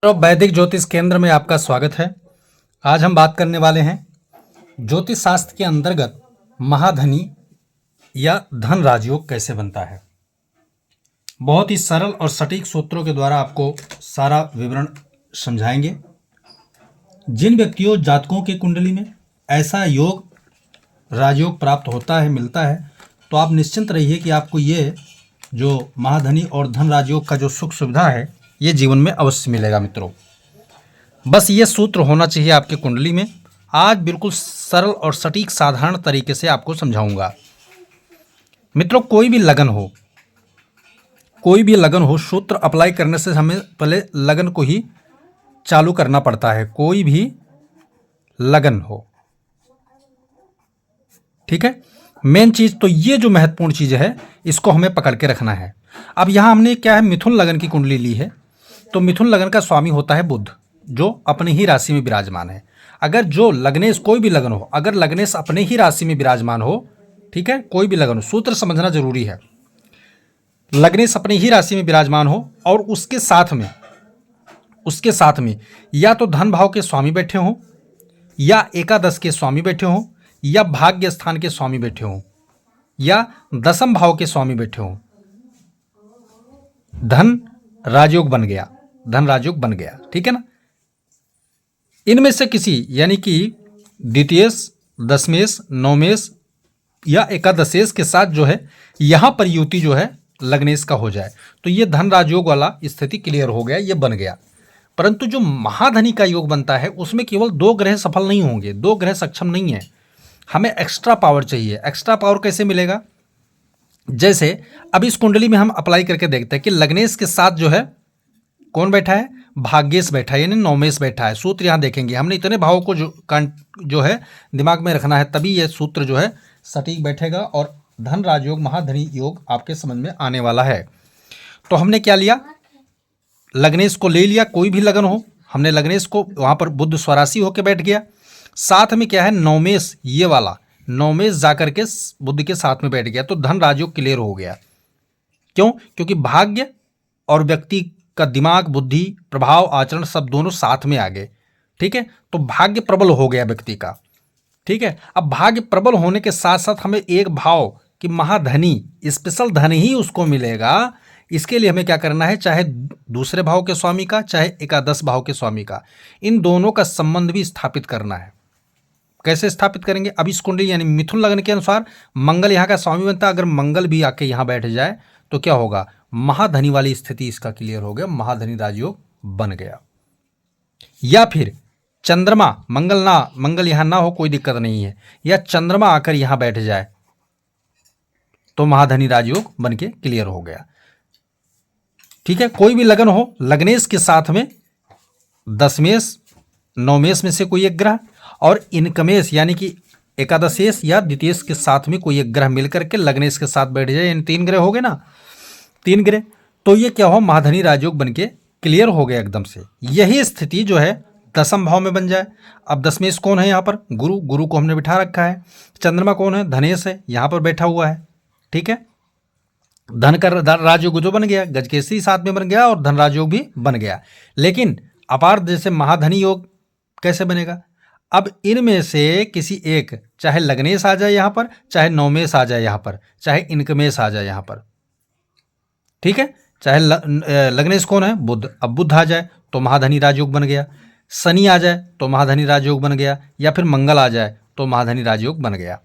तो वैदिक ज्योतिष केंद्र में आपका स्वागत है। आज हम बात करने वाले हैं ज्योतिष शास्त्र के अंतर्गत महाधनी या धन राजयोग कैसे बनता है। बहुत ही सरल और सटीक सूत्रों के द्वारा आपको सारा विवरण समझाएंगे। जिन व्यक्तियों जातकों की कुंडली में ऐसा योग राजयोग प्राप्त होता है, मिलता है, तो आप निश्चिंत रहिए कि आपको ये जो महाधनी और धन राजयोग का जो सुख सुविधा है ये जीवन में अवश्य मिलेगा। मित्रों, बस ये सूत्र होना चाहिए आपके कुंडली में। आज बिल्कुल सरल और सटीक साधारण तरीके से आपको समझाऊंगा। मित्रों, कोई भी लगन हो, सूत्र अप्लाई करने से हमें पहले लगन को ही चालू करना पड़ता है। कोई भी लगन हो, ठीक है। मेन चीज तो ये जो महत्वपूर्ण चीज है इसको हमें पकड़ के रखना है। अब यहां हमने क्या है, मिथुन लगन की कुंडली ली है। तो मिथुन लगन का स्वामी होता है बुध, जो अपनी ही राशि में विराजमान है। अगर जो लग्नेश, कोई भी लगन हो, अगर लग्नेश अपने ही राशि में विराजमान हो, ठीक है, कोई भी लगन हो, सूत्र समझना जरूरी है। लग्नेश अपनी ही राशि में विराजमान हो और उसके साथ में या तो धन भाव के स्वामी बैठे हों, या एकादश के स्वामी बैठे हों, या भाग्य स्थान के स्वामी बैठे हों, या दसम भाव के स्वामी बैठे हों, धन राजयोग बन गया, ठीक है ना। इनमें से किसी, यानी कि द्वितीयेश, दशमेश, नवमेश या एकादशेश के साथ जो है यहां पर युति जो है लग्नेश का हो जाए तो ये धन राजयोग वाला स्थिति क्लियर हो गया, ये बन गया। परंतु जो महाधनी का योग बनता है उसमें केवल 2 ग्रह सफल नहीं होंगे, 2 ग्रह सक्षम नहीं है, हमें एक्स्ट्रा पावर चाहिए। एक्स्ट्रा पावर कैसे मिलेगा? जैसे अब इस कुंडली में हम अप्लाई करके देखते हैं कि लग्नेश के साथ जो है कौन बैठा है, भाग्येश बैठा है, यानी नवमेश बैठा है। सूत्र यहां देखेंगे, हमने इतने भावों को जो है दिमाग में रखना है, तभी यह सूत्र जो है सटीक बैठेगा और धन राजयोग, महाधनी योग आपके समझ में आने वाला है। तो हमने क्या लिया, लग्नेश को ले लिया। कोई भी लगन हो, हमने लग्नेश को, वहां पर बुध स्वराशि होकर बैठ गया। साथ में क्या है, नवमेश, ये वाला नवमेश जाकर के बुध के साथ में बैठ गया, तो धन राजयोग क्लियर हो गया। क्यों? क्योंकि भाग्य और व्यक्ति का दिमाग, बुद्धि, प्रभाव, आचरण सब दोनों साथ में आ गए, ठीक है। तो भाग्य प्रबल हो गया व्यक्ति का, ठीक है। अब भाग्य प्रबल होने के साथ साथ हमें एक भाव कि महाधनी, स्पेशल धन ही उसको मिलेगा। इसके लिए हमें क्या करना है, चाहे दूसरे भाव के स्वामी का, चाहे एकादश भाव के स्वामी का, इन दोनों का संबंध भी स्थापित करना है। कैसे स्थापित करेंगे? अब इस कुंडली यानी मिथुन लगन के अनुसार मंगल यहाँ का स्वामी बनता है। अगर मंगल भी आके यहाँ बैठ जाए तो क्या होगा, महाधनी वाली स्थिति इसका क्लियर हो गया, महाधनी राजयोग बन गया। या फिर चंद्रमा, मंगल यहां ना हो कोई दिक्कत नहीं है, या चंद्रमा आकर यहां बैठ जाए तो महाधनी राजयोग बन के क्लियर हो गया, ठीक है। कोई भी लगन हो, लग्नेश के साथ में दशमेश, नवमेश में से कोई एक ग्रह और इनकमेश यानी कि एकादशेश या द्वितीयेश के साथ में कोई एक ग्रह मिलकर के लग्नेश के साथ बैठ जाए, यानी 3 ग्रह हो गए ना, 3 ग्रह, तो ये क्या हो, महाधनी राजयोग बन के क्लियर हो गया एकदम से। यही स्थिति जो है दसम भाव में बन जाए। अब दशमेश कौन है यहाँ पर, गुरु को हमने बिठा रखा है। चंद्रमा कौन है, धनेश है, यहाँ पर बैठा हुआ है, ठीक है। धन का राजयोग जो बन गया, गजकेसरी साथ में बन गया और धन राजयोग भी बन गया। लेकिन अपार जैसे महाधनी योग कैसे बनेगा? अब इनमें से किसी एक, चाहे लग्नेश आ जाए यहाँ पर, चाहे नवमेश आ जाए यहाँ पर, चाहे इनकमेश आ जाए यहाँ पर, ठीक है। चाहे लग्नेश कौन है, बुध, अब बुध आ जाए तो महाधनी राजयोग बन गया, शनि आ जाए तो महाधनी राजयोग बन गया, या फिर मंगल आ जाए तो महाधनी राजयोग बन गया।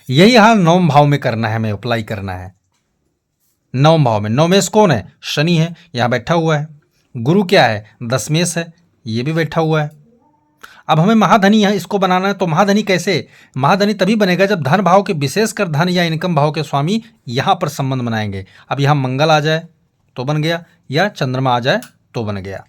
यही हाल 9वें भाव में करना है, हमें अप्लाई करना है। 9वें भाव में नवमेश कौन है, शनि है, यहां बैठा हुआ है। गुरु क्या है, दशमेश है, ये भी बैठा हुआ है। अब हमें महाधनी है, इसको बनाना है। तो महाधनी कैसे, महाधनी तभी बनेगा जब धन भाव के, विशेषकर धन या इनकम भाव के स्वामी यहां पर संबंध बनाएंगे। अब यहां मंगल आ जाए तो बन गया, या चंद्रमा आ जाए तो बन गया।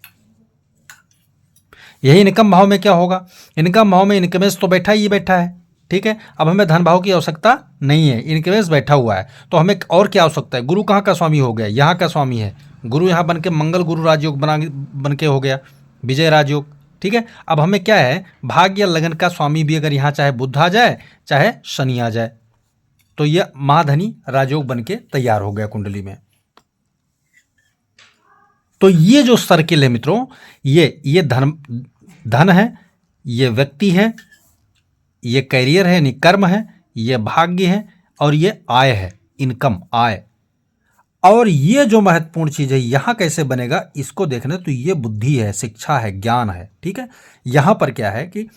यही इनकम भाव में क्या होगा, इनकम भाव में इनकमेश तो बैठा ही बैठा है, ठीक है। अब हमें धन भाव की आवश्यकता नहीं है, इनकमेश बैठा हुआ है, तो हमें और क्या आवश्यकता है। गुरु कहाँ का स्वामी हो गया, यहाँ का स्वामी है। गुरु यहाँ बन के मंगल गुरु राजयोग बन के हो गया, विजय राजयोग, ठीक है। अब हमें क्या है, भाग्य या लगन का स्वामी भी अगर यहाँ चाहे बुध आ जाए, चाहे शनि आ जाए, तो यह महाधनी राजयोग बन के तैयार हो गया कुंडली में। तो ये जो सर्किल है मित्रों, ये धन है, ये व्यक्ति है, ये कैरियर है यानी कर्म है, ये भाग्य है, और ये आय है, इनकम, आय। और ये जो महत्वपूर्ण चीज है यहां कैसे बनेगा इसको देखना, तो ये बुद्धि है, शिक्षा है, ज्ञान है। ठीक है, यहां पर क्या है कि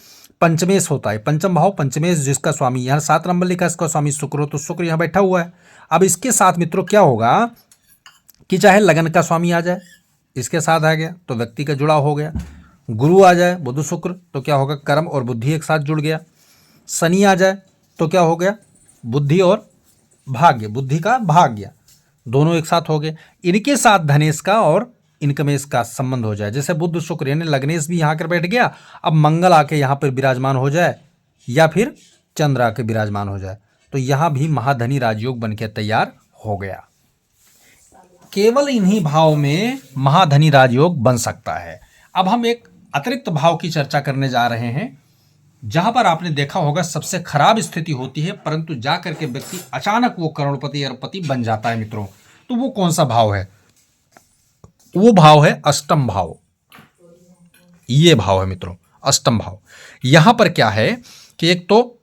पंचमेश होता है, पंचम भाव पंचमेश जिसका स्वामी, यहां 7 नंबर लिखा है, इसका स्वामी शुक्र हो, तो शुक्र यहां बैठा हुआ है। अब इसके साथ मित्रों क्या होगा कि चाहे लगन का स्वामी आ जाए, इसके साथ आ गया तो व्यक्ति का जुड़ाव हो गया। गुरु आ जाए बुध शुक्र तो क्या होगा, कर्म और बुद्धि एक साथ जुड़ गया। शनि आ जाए तो क्या हो गया, बुद्धि और भाग्य, बुद्धि का भाग्य दोनों एक साथ हो गए। इनके साथ धनेश का और इनकमेश का संबंध हो जाए, जैसे बुध शुक्र यानी लग्नेश भी यहाँ कर बैठ गया, अब मंगल आके यहाँ पर विराजमान हो जाए या फिर चंद्र आके विराजमान हो जाए, तो यहाँ भी महाधनी राजयोग बन के तैयार हो गया। केवल इन्हीं भाव में महाधनी राजयोग बन सकता है। अब हम एक अतिरिक्त भाव की चर्चा करने जा रहे हैं, जहां पर आपने देखा होगा सबसे खराब स्थिति होती है, परंतु जाकर के व्यक्ति अचानक वो करोड़पति अरबपति बन जाता है मित्रों। तो वो कौन सा भाव है, वो भाव है अष्टम भाव। ये भाव है मित्रों अष्टम भाव। यहां पर क्या है कि एक तो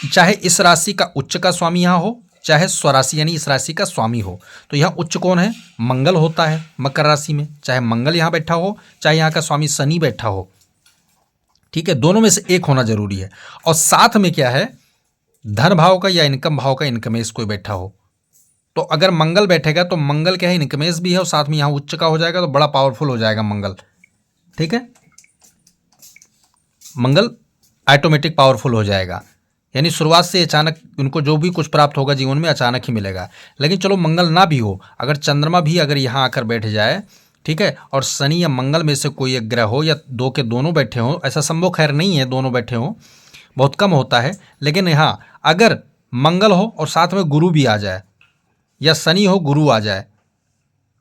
चाहे इस राशि का उच्च का स्वामी यहां हो, चाहे स्वराशि यानी इस राशि का स्वामी हो, तो यहाँ उच्च कौन है, मंगल होता है मकर राशि में, चाहे मंगल यहाँ बैठा हो, चाहे यहाँ का स्वामी शनि बैठा हो। ठीक है, दोनों में से एक होना जरूरी है। और साथ में क्या है, धन भाव का या इनकम भाव का इनकमेश कोई बैठा हो, तो अगर मंगल बैठेगा तो मंगल क्या है, इनकमेश भी है और साथ में यहाँ उच्च का हो जाएगा, तो बड़ा पावरफुल हो जाएगा मंगल। ठीक है, मंगल ऑटोमेटिक पावरफुल हो जाएगा, यानी शुरुआत से अचानक उनको जो भी कुछ प्राप्त होगा जीवन में अचानक ही मिलेगा। लेकिन चलो मंगल ना भी हो, अगर चंद्रमा भी अगर यहाँ आकर बैठ जाए, ठीक है, और शनि या मंगल में से कोई एक ग्रह हो या दो के दोनों बैठे हों, ऐसा संभव खैर नहीं है दोनों बैठे हों, बहुत कम होता है, लेकिन यहाँ अगर मंगल हो और साथ में गुरु भी आ जाए या शनि हो गुरु आ जाए,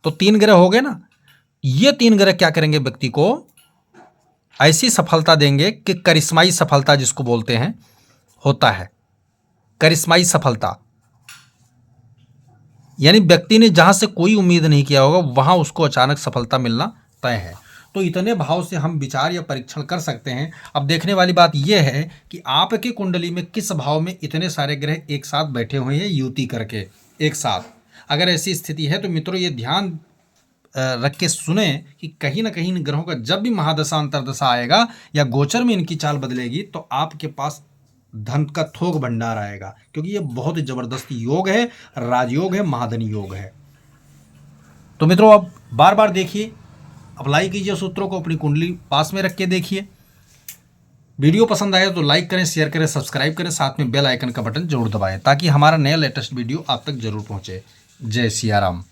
तो 3 ग्रह हो गए ना। ये 3 ग्रह क्या करेंगे, व्यक्ति को ऐसी सफलता देंगे कि करिश्माई सफलता जिसको बोलते हैं होता है, करिश्माई सफलता, यानी व्यक्ति ने जहां से कोई उम्मीद नहीं किया होगा वहां उसको अचानक सफलता मिलना तय है। तो इतने भाव से हम विचार या परीक्षण कर सकते हैं। अब देखने वाली बात यह है कि आपकी कुंडली में किस भाव में इतने सारे ग्रह एक साथ बैठे हुए हैं युति करके एक साथ। अगर ऐसी स्थिति है तो मित्रों ये ध्यान रख के सुने कि कहीं ना कहीं इन ग्रहों का जब भी महादशा अंतरदशा आएगा या गोचर में इनकी चाल बदलेगी तो आपके पास धन का थोक भंडार आएगा, क्योंकि ये बहुत ही जबरदस्त योग है, राजयोग है, महाधनी योग है। तो मित्रों अब बार बार देखिए, अप्लाई कीजिए सूत्रों को, अपनी कुंडली पास में रख के देखिए। वीडियो पसंद आए तो लाइक करें, शेयर करें, सब्सक्राइब करें, साथ में बेल आइकन का बटन जरूर दबाएं ताकि हमारा नया लेटेस्ट वीडियो आप तक जरूर पहुंचे। जय सिया राम।